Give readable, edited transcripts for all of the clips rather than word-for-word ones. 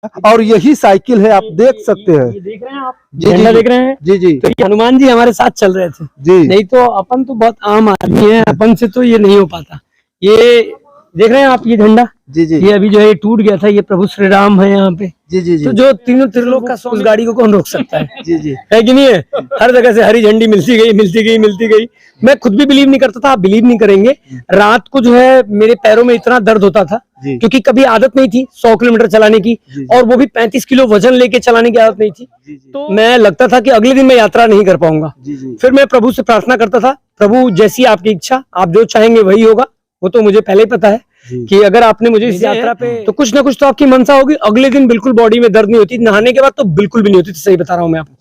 और यही साइकिल है, आप देख सकते हैं। ये देख रहे हैं आप, जी झंडा जी देख रहे हैं। जी जी तो ये हनुमान जी हमारे साथ चल रहे थे जी नहीं तो अपन तो बहुत आम आदमी है, अपन से तो ये नहीं हो पाता। ये देख रहे हैं आप, ये झंडा जी जी ये अभी जो है टूट गया था, ये प्रभु श्री राम है यहाँ पे। जी जी जी तो जो तीनों त्रिलोक का उस गाड़ी को कौन रोक सकता है? जी जी है कि नहीं है? हर जगह से हरी झंडी मिलती गई मिलती गई मिलती गई। मैं खुद भी बिलीव नहीं करता था, आप बिलीव नहीं करेंगे। रात को जो है मेरे पैरों में इतना दर्द होता था जी। क्योंकि कभी आदत नहीं थी 100 किलोमीटर चलाने की, और वो भी 35 किलो वजन लेके चलाने की आदत नहीं थी। तो मैं लगता था कि अगले दिन मैं यात्रा नहीं कर पाऊंगा। फिर मैं प्रभु से प्रार्थना करता था, प्रभु जैसी आपकी इच्छा, आप जो चाहेंगे वही होगा। वो तो मुझे पहले ही पता है कि अगर आपने मुझे इस यात्रा पे तो कुछ ना कुछ तो आपकी मनसा होगी। अगले दिन बिल्कुल बॉडी में दर्द नहीं होती, नहाने के बाद तो बिल्कुल भी नहीं होती। सही बता रहा हूँ मैं आपको।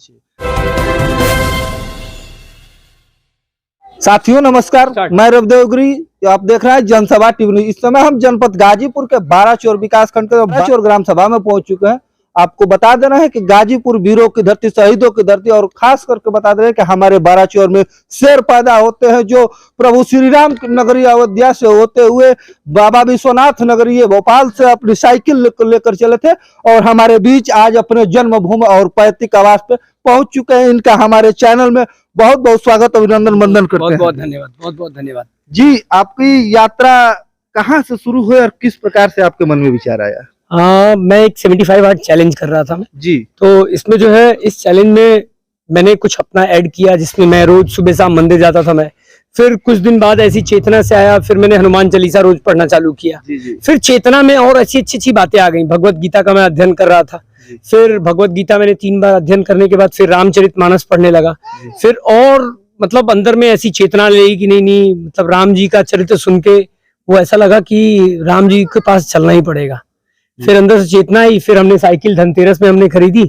साथियों नमस्कार, मैं रविदेव गिरी, आप देख रहे हैं जनसभा टीवी न्यूज। इस समय हम जनपद गाजीपुर के बाराचौर विकास खंड के बाराचौर ग्राम सभा में पहुंच चुके हैं। आपको बता देना है कि गाजीपुर वीरों की धरती, शहीदों की धरती, और खास करके बता दे रहे हैं कि हमारे बाराचौर में शेर पैदा होते हैं जो प्रभु श्री राम की नगरी अयोध्या से होते हुए बाबा विश्वनाथ नगरी भोपाल से अपनी साइकिल लेकर चले थे और हमारे बीच आज अपने जन्मभूमि और पैतृक आवास पे पहुंच चुके हैं। इनका हमारे चैनल में बहुत बहुत स्वागत, अभिनंदन, वंदन करते हैं। बहुत धन्यवाद, बहुत बहुत धन्यवाद जी। आपकी यात्रा कहाँ से शुरू हुई और किस प्रकार से आपके मन में विचार आया? मैं एक 75 आर्ट चैलेंज कर रहा था मैं जी। तो इसमें जो है इस चैलेंज में मैंने कुछ अपना ऐड किया, जिसमें मैं रोज सुबह शाम मंदिर जाता था मैं। फिर कुछ दिन बाद ऐसी चेतना से आया, फिर मैंने हनुमान चालीसा रोज पढ़ना चालू किया। जी। फिर चेतना में और अच्छी बातें आ गई। भगवत गीता का मैं अध्ययन कर रहा था। फिर भगवत गीता मैंने 3 बार अध्ययन करने के बाद फिर रामचरितमानस पढ़ने लगा। फिर और मतलब अंदर में ऐसी चेतना ले कि नहीं मतलब राम जी का चरित्र सुन के वो ऐसा लगा कि राम जी के पास चलना ही पड़ेगा। फिर अंदर से चेतना आई। फिर हमने साइकिल धनतेरस में हमने खरीदी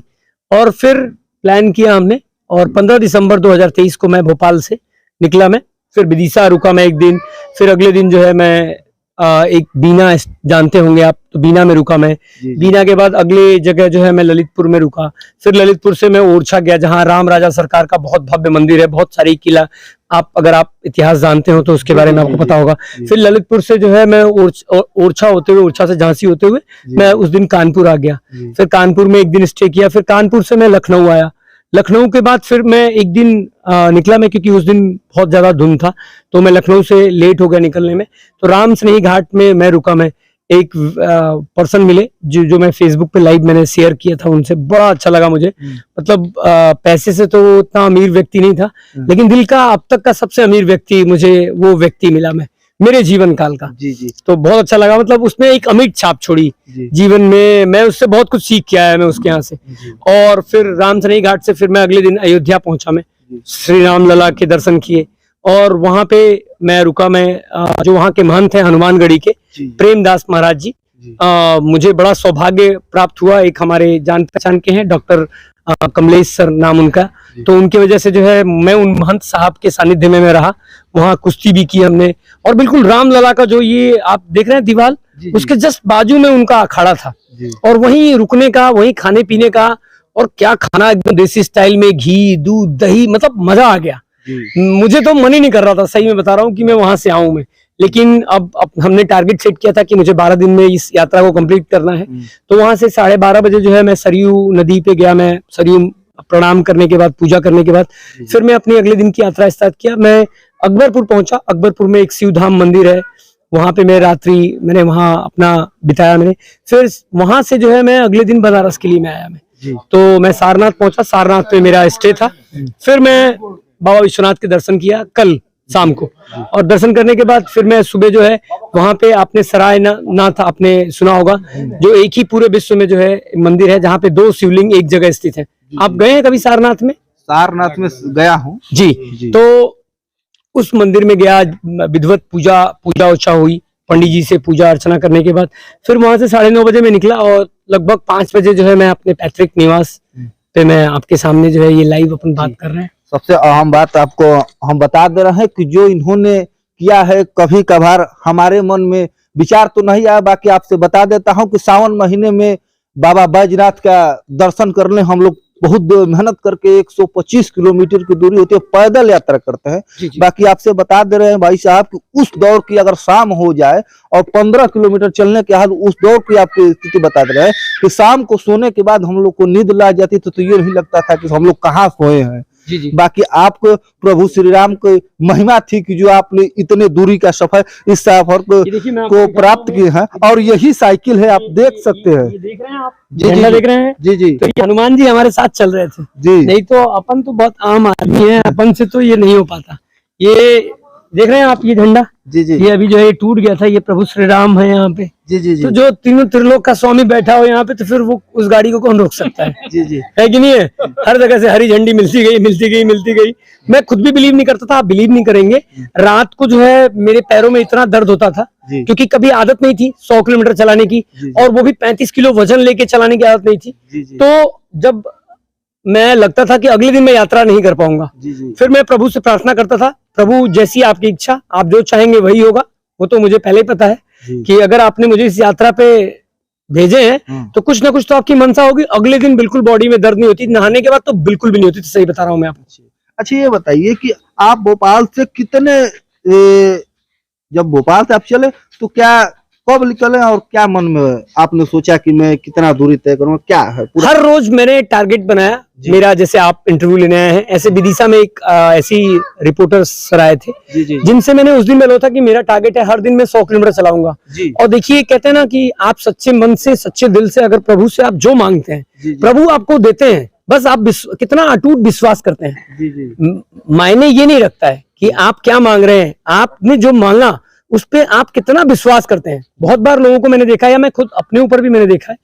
और फिर प्लान किया हमने, और 15 दिसंबर 2023 को मैं भोपाल से निकला। मैं फिर विदिशा रुका मैं एक दिन। फिर अगले दिन जो है मैं एक बीना, जानते होंगे आप, तो बीना में रुका मैं। बीना के बाद अगले जगह जो है मैं ललितपुर में रुका। फिर ललितपुर से मैं ओरछा गया, जहाँ राम राजा सरकार का बहुत भव्य मंदिर है, बहुत सारी किला। अगर आप इतिहास जानते हो तो उसके बारे में आपको पता होगा। फिर ललितपुर से जो है मैं ओरछा होते हुए, ओरछा से झांसी होते हुए मैं उस दिन कानपुर आ गया। फिर कानपुर में एक दिन स्टे किया। फिर कानपुर से मैं लखनऊ आया। लखनऊ के बाद फिर मैं एक दिन निकला मैं, क्योंकि उस दिन बहुत ज्यादा धुंध था तो मैं लखनऊ से लेट हो गया निकलने में। तो राम स्नेही घाट में मैं रुका। मैं एक पर्सन मिले जो मैं फेसबुक पे लाइव मैंने शेयर किया था, उनसे बड़ा अच्छा लगा मुझे। मतलब पैसे से तो उतना अमीर व्यक्ति नहीं था, लेकिन दिल का अब तक का सबसे अमीर व्यक्ति मुझे वो व्यक्ति मिला मैं मेरे जीवन काल का। जी जी। तो बहुत अच्छा लगा। मतलब उसने एक अमिट छाप छोड़ी जीवन में। मैं उससे बहुत कुछ सीख के आया मैं उसके यहाँ से। और फिर राम स्नेही घाट से फिर मैं अगले दिन अयोध्या पहुंचा। मैं श्री राम लला के दर्शन किए और वहां पे मैं रुका। मैं जो वहां के महंत हैं हनुमानगढ़ी के प्रेमदास महाराज जी, मुझे बड़ा सौभाग्य प्राप्त हुआ। एक हमारे जान पहचान के हैं, डॉक्टर कमलेश सर नाम उनका। तो उनकी वजह से जो है मैं उन महंत साहब के सानिध्य में मैं रहा। वहां कुश्ती भी की हमने, और बिल्कुल रामलला का जो ये आप देख रहे हैं दीवार, उसके जस्ट बाजू में उनका अखाड़ा था। और वहीं रुकने का, वहीं खाने पीने का, और क्या खाना, एकदम देसी स्टाइल में, घी दूध दही, मतलब मजा आ गया। मुझे तो मन ही नहीं कर रहा था, सही में बता रहा हूँ, कि मैं वहां से आऊं मैं। लेकिन अब हमने टारगेट सेट किया था कि मुझे 12 दिन में इस यात्रा को कंप्लीट करना है। तो वहां से 12:30 बजे जो है मैं सरयू नदी पे गया। मैं सरयू प्रणाम करने के बाद, पूजा करने के बाद फिर मैं अपनी अगले दिन की यात्रा स्टार्ट किया। मैं अकबरपुर पहुंचा। अकबरपुर में एक शिवधाम मंदिर है, वहां पे मैं रात्रि मैंने वहां अपना बिताया मैंने। फिर वहां से जो है मैं अगले दिन बनारस के लिए मैं आया मैं। तो मैं सारनाथ पहुंचा। सारनाथ में मेरा स्टे था। फिर मैं बाबा विश्वनाथ के दर्शन किया कल शाम को, और दर्शन करने के बाद फिर मैं सुबह जो है वहां पे आपने सरायनाथ आपने सुना होगा, जो एक ही पूरे विश्व में जो है मंदिर है, जहाँ पे 2 शिवलिंग एक जगह स्थित है। आप गए हैं कभी सारनाथ में? सारनाथ में गया हूँ जी। तो उस मंदिर में गया, विधिवत पूजा उच्छा हुई, पंडित जी से पूजा अर्चना करने के बाद फिर वहां से 9:30 बजे मैं निकला, और लगभग 5 बजे जो है मैं अपने पैतृक निवास पे मैं आपके सामने जो है ये लाइव अपन बात कर रहे हैं। सबसे अहम बात आपको हम बता दे रहे हैं कि जो इन्होंने किया है, कभी कभार हमारे मन में विचार तो नहीं आया। बाकी आपसे बता देता हूं कि सावन महीने में बाबा बैजनाथ का दर्शन करने हम लोग बहुत मेहनत करके 125 किलोमीटर की दूरी होती है, पैदल यात्रा करते हैं। जी, जी। बाकी आपसे बता दे रहे हैं भाई साहब कि उस दौड़ की अगर शाम हो जाए और 15 किलोमीटर चलने के बाद उस दौड़ की आपकी स्थिति बता दे रहे हैं कि शाम को सोने के बाद हम लोग को नींद ला जाती तो ये नहीं लगता था कि हम लोग कहाँ सोए हैं। जी, जी। बाकी आपको प्रभु श्री राम की महिमा थी कि जो आपने इतने दूरी का सफर इस सफर ये देखिए मैं को आपको प्राप्त किए हैं, और यही साइकिल है, आप देख सकते हैं। ये देख रहे हैं आप, जी, झंडा जी। देख रहे हैं। जी जी तो ये हनुमान जी हमारे साथ चल रहे थे, जी नहीं तो अपन तो बहुत आम आदमी है, अपन से तो ये नहीं हो पाता। ये देख रहे हैं आप, ये झंडा, जी जी ये अभी जो है ये टूट गया था, ये प्रभु श्री राम है यहाँ पे। जी जी जी तो जो तीनों त्रिलोक का स्वामी बैठा हो यहाँ पे, तो फिर वो उस गाड़ी को कौन रोक सकता है? जी जी है कि नहीं है? हर जगह से हरी झंडी मिलती गई मिलती गई मिलती गई। मैं खुद भी बिलीव नहीं करता था, आप बिलीव नहीं करेंगे, रात को जो है मेरे पैरों में इतना दर्द होता था, जी क्योंकि कभी आदत नहीं थी 100 किलोमीटर चलाने की, जी, जी। और वो भी 35 किलो वजन लेके चलाने की आदत नहीं थी। जी जी तो जब मैं लगता था कि अगले दिन मैं यात्रा नहीं कर पाऊंगा, जी जी फिर मैं प्रभु से प्रार्थना करता था, प्रभु जैसी आपकी इच्छा, आप जो चाहेंगे वही होगा। वो तो मुझे पहले ही पता है जी कि अगर आपने मुझे इस यात्रा पे भेजे हैं तो कुछ ना कुछ तो आपकी मनसा होगी। अगले दिन बिल्कुल बॉडी में दर्द नहीं होती, नहाने के बाद तो बिल्कुल भी नहीं होती थी, सही बता रहा हूँ मैं आपको। अच्छा ये बताइए कि आप भोपाल से कितने जब भोपाल से आप चले तो क्या कब निकले और क्या मन में आपने सोचा कि मैं कितना दूरी तय करूंगा, क्या है पूरा? हर रोज मैंने टारगेट बनाया मेरा, जैसे आप इंटरव्यू लेने आए हैं, ऐसे विदिशा में एक ऐसी रिपोर्टर सर आए थे जी जी जिनसे मैंने उस दिन बोला था कि मेरा टारगेट है हर दिन मैं 100 किलोमीटर चलाऊंगा। जी और देखिए कहते हैं ना कि आप सच्चे मन से सच्चे दिल से अगर प्रभु से आप जो मांगते हैं जी प्रभु आपको देते हैं, बस आप कितना अटूट विश्वास करते हैं। जी जी मायने ये नहीं रखता है कि आप क्या मांग रहे हैं, आपने जो मांगा उस पे आप कितना विश्वास करते हैं। बहुत बार लोगों को मैंने देखा है, या मैं खुद अपने ऊपर भी मैंने देखा है,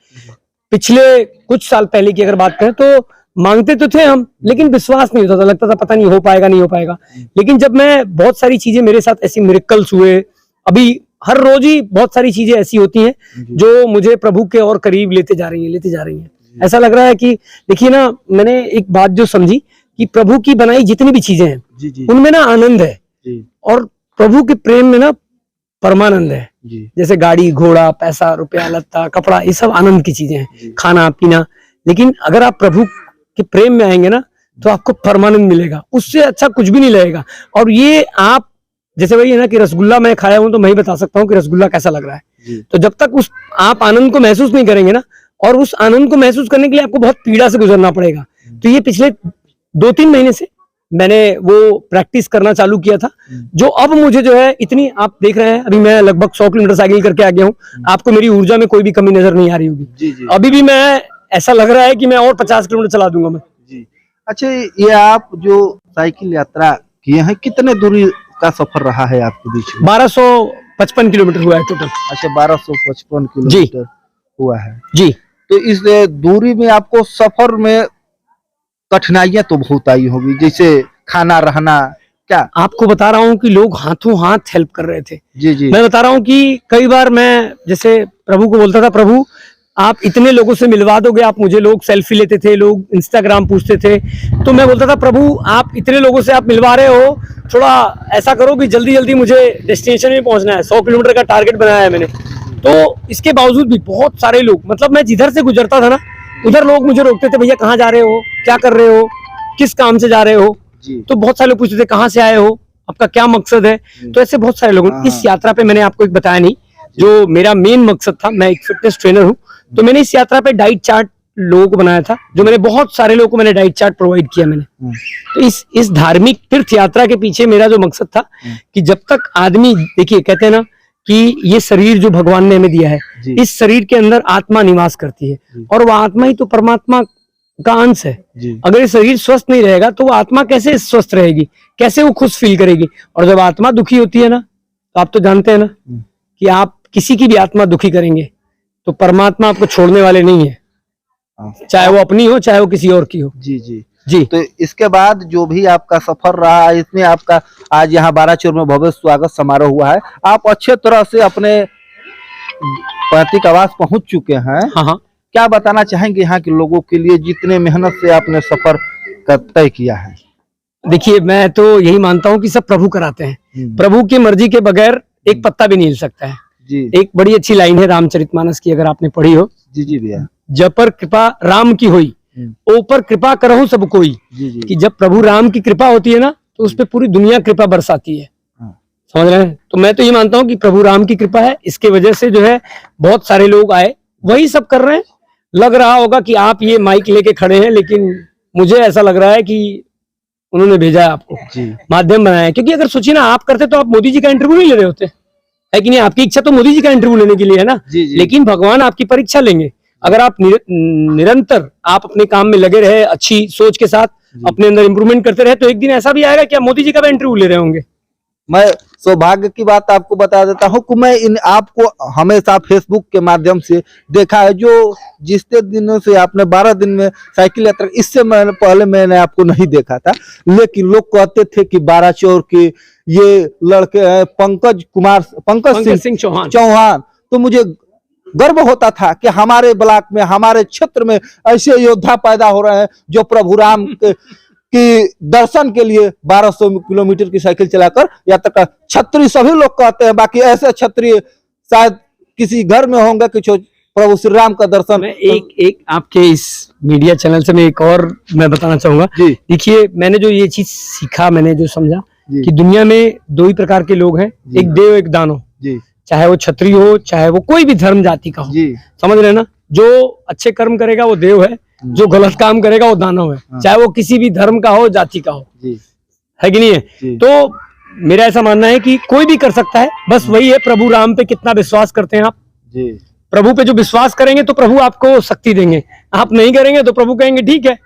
पिछले कुछ साल पहले की अगर बात करें तो मांगते तो थे हम, लेकिन विश्वास नहीं होता था, लगता था पता नहीं हो पाएगा नहीं हो पाएगा। लेकिन जब मैं बहुत सारी चीजें मेरे साथ ऐसी मिरेकल्स हुए, अभी हर रोज ही बहुत सारी चीजें ऐसी होती हैं जो मुझे प्रभु के और करीब लेते जा रही हैं। ऐसा लग रहा है कि देखिए ना, मैंने एक बात जो समझी कि प्रभु की बनाई जितनी भी चीजें हैं जी जी उनमें ना आनंद है, जी और प्रभु के प्रेम में ना परमानंद है। जी जैसे गाड़ी घोड़ा पैसा रुपया लत्ता कपड़ा, ये सब आनंद की चीजें हैं, खाना पीना। लेकिन अगर आप प्रभु के प्रेम में आएंगे ना तो आपको परमानंद मिलेगा, उससे अच्छा कुछ भी नहीं लगेगा। और ये आप जैसे वही है ना कि रसगुल्ला मैं खाया हूं तो मैं ही बता सकता हूँ कि रसगुल्ला कैसा लग रहा है। जी तो जब तक उस आप आनंद को महसूस नहीं करेंगे ना, और उस आनंद को महसूस करने के लिए आपको बहुत पीड़ा से गुजरना पड़ेगा। तो ये पिछले 2-3 महीने से मैंने वो प्रैक्टिस करना चालू किया था, जो अब मुझे जो है इतनी, आप देख रहे हैं अभी मैं लगभग 100 किलोमीटर साइकिल करके आ गया हूँ, आपको मेरी ऊर्जा में कोई भी कमी नजर नहीं आ रही होगी। जी जी अभी भी मैं, ऐसा लग रहा है कि मैं और 50 किलोमीटर चला दूंगा मैं। जी। अच्छा ये आप जो साइकिल यात्रा किए हैं, कितने दूरी का सफर रहा है आपके बीच में? 1255 किलोमीटर हुआ है टोटल। अच्छा 1255 किलोमीटर हुआ है जी। तो इस दूरी में आपको सफर में कठिनाइयां तो बहुत आई होगी, जैसे खाना रहना, क्या? आपको बता रहा हूँ कि लोग हाथों हाथ हेल्प कर रहे थे। जी जी मैं बता रहा हूँ कि कई बार मैं जैसे प्रभु को बोलता था, प्रभु आप इतने लोगों से मिलवा दोगे आप मुझे, लोग सेल्फी लेते थे, लोग इंस्टाग्राम पूछते थे, तो मैं बोलता था प्रभु आप इतने लोगों से आप मिलवा रहे हो, थोड़ा ऐसा करो कि जल्दी जल्दी मुझे डेस्टिनेशन में पहुंचना है, 100 किलोमीटर का टारगेट बनाया है मैंने। तो इसके बावजूद भी बहुत सारे लोग, मतलब मैं जिधर से गुजरता था ना उधर लोग मुझे रोकते थे, भैया कहाँ जा रहे हो, क्या कर रहे हो, किस काम से जा रहे हो। जी तो बहुत सारे लोग पूछते थे कहाँ से आए हो, आपका क्या मकसद है। तो ऐसे बहुत सारे लोग। इस यात्रा पे मैंने आपको एक बताया नहीं, जो मेरा मेन मकसद था, मैं एक फिटनेस ट्रेनर हूँ, तो मैंने इस यात्रा पे डाइट चार्ट लोगों को बनाया था, जो मैंने बहुत सारे लोगों को मैंने डाइट चार्ट प्रोवाइड किया मैंने। तो इस धार्मिक तीर्थ यात्रा के पीछे मेरा जो मकसद था कि जब तक आदमी, देखिए कहते हैं ना कि ये शरीर जो भगवान ने हमें दिया है, इस शरीर के अंदर आत्मा निवास करती है, और वो आत्मा ही तो परमात्मा का अंश है। अगर ये शरीर स्वस्थ नहीं रहेगा तो वो आत्मा कैसे स्वस्थ रहेगी, कैसे वो खुश फील करेगी। और जब आत्मा दुखी होती है ना, तो आप तो जानते हैं ना कि आप किसी की भी आत्मा दुखी करेंगे तो परमात्मा आपको छोड़ने वाले नहीं है, चाहे वो अपनी हो चाहे वो किसी और की हो। जी जी जी। तो इसके बाद जो भी आपका सफर रहा, इसमें आपका आज यहाँ बाराचौर में भव्य स्वागत समारोह हुआ है, आप अच्छे तरह से अपने पैतृक आवास पहुंच चुके हैं। हाँ हाँ। क्या बताना चाहेंगे यहाँ के लोगों के लिए, जितने मेहनत से आपने सफर का तय किया है? देखिए मैं तो यही मानता हूँ कि सब प्रभु कराते हैं, प्रभु की मर्जी के बगैर एक पत्ता भी नहीं हिल सकता है। जी एक बड़ी अच्छी लाइन है रामचरितमानस की, अगर आपने पढ़ी हो। जी जी भैया। जब पर कृपा राम की हुई ऊपर कृपा करहु सब कोई, कि जब प्रभु राम की कृपा होती है ना तो उस पर पूरी दुनिया कृपा बरसाती है। समझ रहे हैं? तो मैं तो ये मानता हूँ कि प्रभु राम की कृपा है, इसके वजह से जो है बहुत सारे लोग आए, वही सब कर रहे हैं। लग रहा होगा कि आप ये माइक लेके खड़े हैं, लेकिन मुझे ऐसा लग रहा है कि उन्होंने भेजा है आपको, माध्यम बनाया है। क्योंकि अगर सोचिए ना, आप करते तो आप मोदी जी का इंटरव्यू नहीं ले रहे होते, है कि नहीं? आपकी इच्छा तो मोदी जी का इंटरव्यू लेने के लिए है ना, लेकिन भगवान आपकी परीक्षा लेंगे। अगर आप निरंतर आप अपने काम में लगे रहे, अच्छी सोच के साथ अपने अंदर इंप्रूवमेंट करते रहे, तो एक दिन ऐसा भी आएगा कि आप मोदी जी का भी इंटरव्यू ले रहे होंगे। मैं सौभाग्य की बात आपको बता देता हूं कि मैं इन आपको हमेशा फेसबुक के माध्यम से देखा है, जो जितने दिनों से आपने 12 दिन में साइकिल यात्रा, इससे पहले मैंने आपको नहीं देखा था। लेकिन लोग कहते थे कि 12 चोर के ये लड़के हैं, पंकज सिंह चौहान। तो मुझे गर्व होता था कि हमारे ब्लॉक में, हमारे क्षेत्र में ऐसे योद्धा पैदा हो रहे हैं जो प्रभु राम कि दर्शन के लिए 1200 किलोमीटर की साइकिल चलाकर यात्रा कर। छत्री सभी लोग कहते हैं, बाकी ऐसे छत्री शायद किसी घर में होंगे कि प्रभु श्री राम का दर्शन। मैं एक आपके इस मीडिया चैनल से मैं एक और मैं बताना चाहूंगा। देखिए, मैंने जो ये चीज सीखा, मैंने जो समझा कि दुनिया में दो ही प्रकार के लोग हैं, एक देव एक दानव। चाहे वो छत्री हो, चाहे वो कोई भी धर्म जाति का हो, समझ रहे ना? जो अच्छे कर्म करेगा वो देव है, जो गलत काम करेगा वो दानव है, चाहे वो किसी भी धर्म का हो, जाति का हो, है कि नहीं है? तो मेरा ऐसा मानना है कि कोई भी कर सकता है, बस वही है प्रभु राम पे कितना विश्वास करते हैं आप। प्रभु पे जो विश्वास करेंगे तो प्रभु आपको शक्ति देंगे, आप नहीं करेंगे तो प्रभु कहेंगे ठीक है,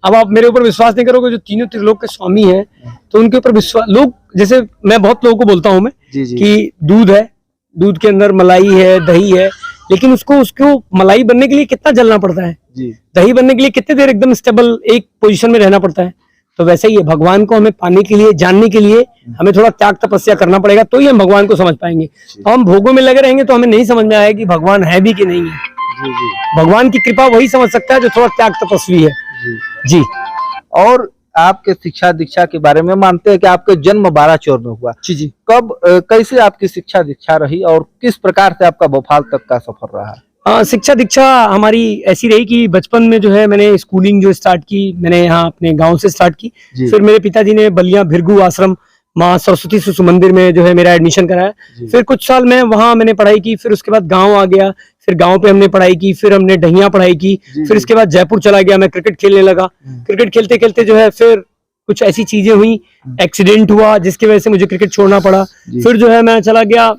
अब आप मेरे ऊपर विश्वास नहीं करोगे। जो तीनों त्रिलोक के स्वामी हैं, तो उनके ऊपर विश्वास, लोग जैसे मैं बहुत लोगों को बोलता हूं मैं कि दूध है, दूध के अंदर मलाई है, दही है, लेकिन उसको मलाई बनने के लिए कितना जलना पड़ता है, दही बनने के लिए कितने देर एकदम स्टेबल एक पोजीशन में रहना पड़ता है। तो वैसे ही है, भगवान को हमें पाने के लिए, जानने के लिए हमें थोड़ा त्याग तपस्या करना पड़ेगा, तो ही हम भगवान को समझ पाएंगे। तो हम भोगों में लगे रहेंगे तो हमें नहीं समझ में आएगा कि भगवान है भी कि नहीं है। भगवान की कृपा वही समझ सकता है जो थोड़ा त्याग तपस्वी है। जी। और आपके शिक्षा दीक्षा के बारे में मानते हैं कि आपके जन्म 12 चोर में हुआ। जी। कब कैसे आपकी शिक्षा दीक्षा रही और किस प्रकार से आपका भोपाल तक का सफर रहा? शिक्षा दीक्षा हमारी ऐसी रही कि बचपन में जो है मैंने स्कूलिंग जो स्टार्ट की, मैंने यहाँ अपने गांव से स्टार्ट की। फिर मेरे पिताजी ने बलिया भिरगू आश्रम माँ सरस्वती शिशु मंदिर में जो है मेरा एडमिशन कराया। फिर कुछ साल में वहां मैंने पढ़ाई की, फिर उसके बाद गांव आ गया, फिर गांव पे हमने पढ़ाई की, फिर हमने डहिया पढ़ाई की, फिर इसके बाद जयपुर चला गया, मैं क्रिकेट खेलने लगा। क्रिकेट खेलते खेलते जो है फिर कुछ ऐसी चीजें हुई, एक्सीडेंट हुआ जिसकी वजह से मुझे क्रिकेट छोड़ना पड़ा। फिर जो है मैं चला गया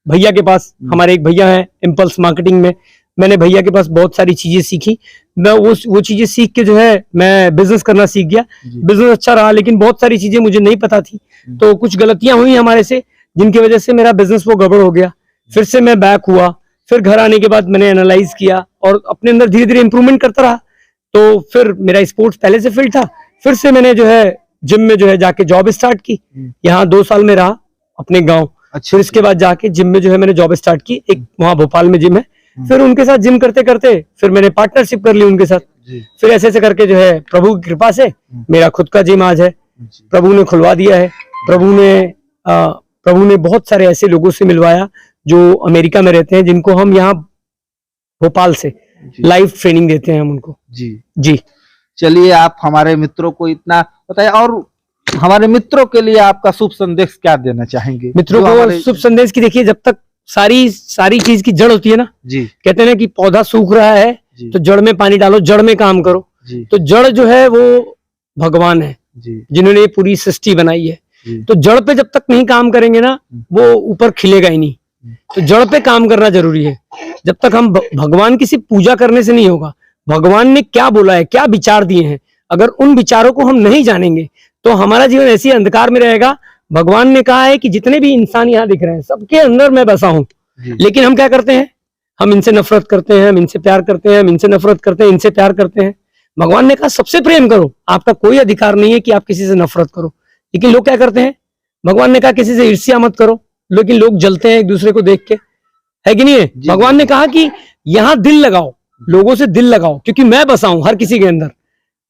भैया के पास, हमारे एक भैया हैं इम्पल्स मार्केटिंग में, मैंने भैया के पास बहुत सारी चीजें सीखी। मैं वो चीजें सीख के जो है मैं बिजनेस करना सीख गया। बिजनेस अच्छा रहा, लेकिन बहुत सारी चीजें मुझे नहीं पता थी, तो कुछ गलतियां हुई हमारे से, जिनकी वजह से मेरा बिजनेस वो गड़बड़ हो गया। फिर से मैं बैक हुआ, फिर घर आने के बाद मैंने एनालाइज किया और अपने अंदर धीरे धीरे इंप्रूवमेंट करता रहा। तो फिर मेरा स्पोर्ट्स पहले से फील्ड था, फिर से मैंने जो है जिम में जो है जाके जॉब स्टार्ट की। यहाँ 2 साल में रहा अपने गाँव। फिर इसके बाद जाके जिम में जो है मैंने जॉब स्टार्ट की, एक वहाँ भोपाल में जिम है। फिर उनके साथ जिम करते करते फिर मैंने पार्टनरशिप कर ली उनके साथ। फिर ऐसे ऐसे करके जो है प्रभु की कृपा से मेरा खुद का जिम आज है, प्रभु ने खुलवा दिया है। प्रभु ने बहुत सारे ऐसे लोगों से मिलवाया जो अमेरिका में रहते हैं, जिनको हम यहाँ भोपाल से लाइव ट्रेनिंग देते हैं हम उनको। जी। चलिए, आप हमारे मित्रों को इतना बताइए, और हमारे मित्रों के लिए आपका शुभ संदेश क्या देना चाहेंगे? मित्रों को शुभ संदेश की, देखिए, जब तक सारी चीज की जड़ होती है ना, कहते हैं ना कि पौधा सूख रहा है तो जड़ में पानी डालो, जड़ में काम करो। तो जड़ जो है वो भगवान है, जिन्होंने पूरी सृष्टि बनाई है। तो जड़ पे जब तक नहीं काम करेंगे ना, वो ऊपर खिलेगा ही नहीं। तो जड़ पे काम करना जरूरी है। जब तक हम भगवान की सिर्फ पूजा करने से नहीं होगा, भगवान ने क्या बोला है, क्या विचार दिए हैं, अगर उन विचारों को हम नहीं जानेंगे तो हमारा जीवन ऐसी अंधकार में रहेगा। भगवान ने कहा है कि जितने भी इंसान यहाँ दिख रहे हैं सबके अंदर मैं बसा हूं, लेकिन हम क्या करते हैं, हम इनसे नफरत करते हैं, हम इनसे प्यार करते हैं, हम इनसे नफरत करते हैं, इनसे प्यार करते हैं। भगवान ने कहा सबसे प्रेम करो, आपका कोई अधिकार नहीं है कि आप किसी से नफरत करो। लेकिन लोग क्या करते हैं, भगवान ने कहा किसी से ईर्ष्या मत करो, लेकिन लोग जलते हैं एक दूसरे को देख के, है कि नहीं है? भगवान ने कहा कि यहाँ दिल लगाओ, लोगों से दिल लगाओ, क्योंकि मैं बसा हूं हर किसी के अंदर,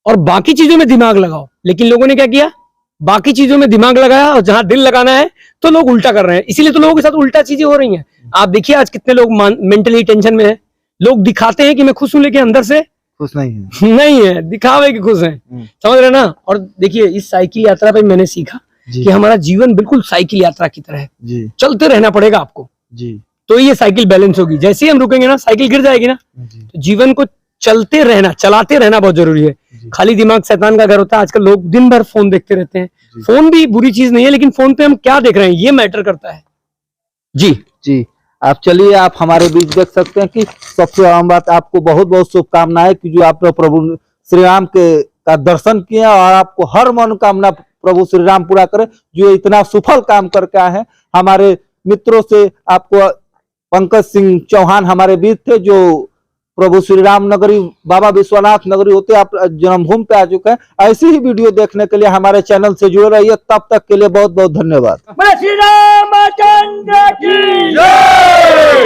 और बाकी चीजों में दिमाग लगाओ। लेकिन लोगों ने क्या किया, बाकी चीजों में दिमाग लगाया और जहां दिल लगाना है तो लोग उल्टा कर रहे हैं। इसीलिए तो लोगों के साथ उल्टा चीजें हो रही हैं। आप देखिए आज कितने लोग मेंटली टेंशन में हैं। लोग दिखाते हैं कि मैं खुश हूं, लेकिन अंदर से खुश नहीं है। नहीं है, दिखावे के खुश हैं, समझ रहे ना। और देखिए इस साइकिल यात्रा पे मैंने सीखा कि हमारा जीवन बिल्कुल साइकिल यात्रा की तरह है जी चलते रहना पड़ेगा आपको, जी तो ये साइकिल बैलेंस होगी। जैसे ही हम रुकेंगे ना साइकिल गिर जाएगी ना। तो जीवन को चलते रहना, चलाते रहना बहुत जरूरी है। खाली दिमाग शैतान का घर होता है। आजकल लोग दिन भर फोन देखते रहते हैं। फोन भी बुरी चीज नहीं है, लेकिन फोन पे हम क्या देख रहे हैं ये मैटर करता है। जी जी आप चलिए, आप हमारे बीच देख सकते हैं कि सबसे आम बात, आपको बहुत बहुत शुभकामनाएं कि जो आपने प्रभु श्री राम के का दर्शन किए और आपको हर मनोकामना प्रभु श्री राम पूरा करे, जो इतना सफल काम करके आए हैं। हमारे मित्रों से आपको पंकज सिंह चौहान हमारे बीच थे, जो प्रभु श्री राम नगरी बाबा विश्वनाथ नगरी होते आप जन्मभूमि पे आ चुके हैं। ऐसी ही वीडियो देखने के लिए हमारे चैनल से जुड़े रहिए। तब तक के लिए बहुत बहुत धन्यवाद। श्री रामचंद्र की जय।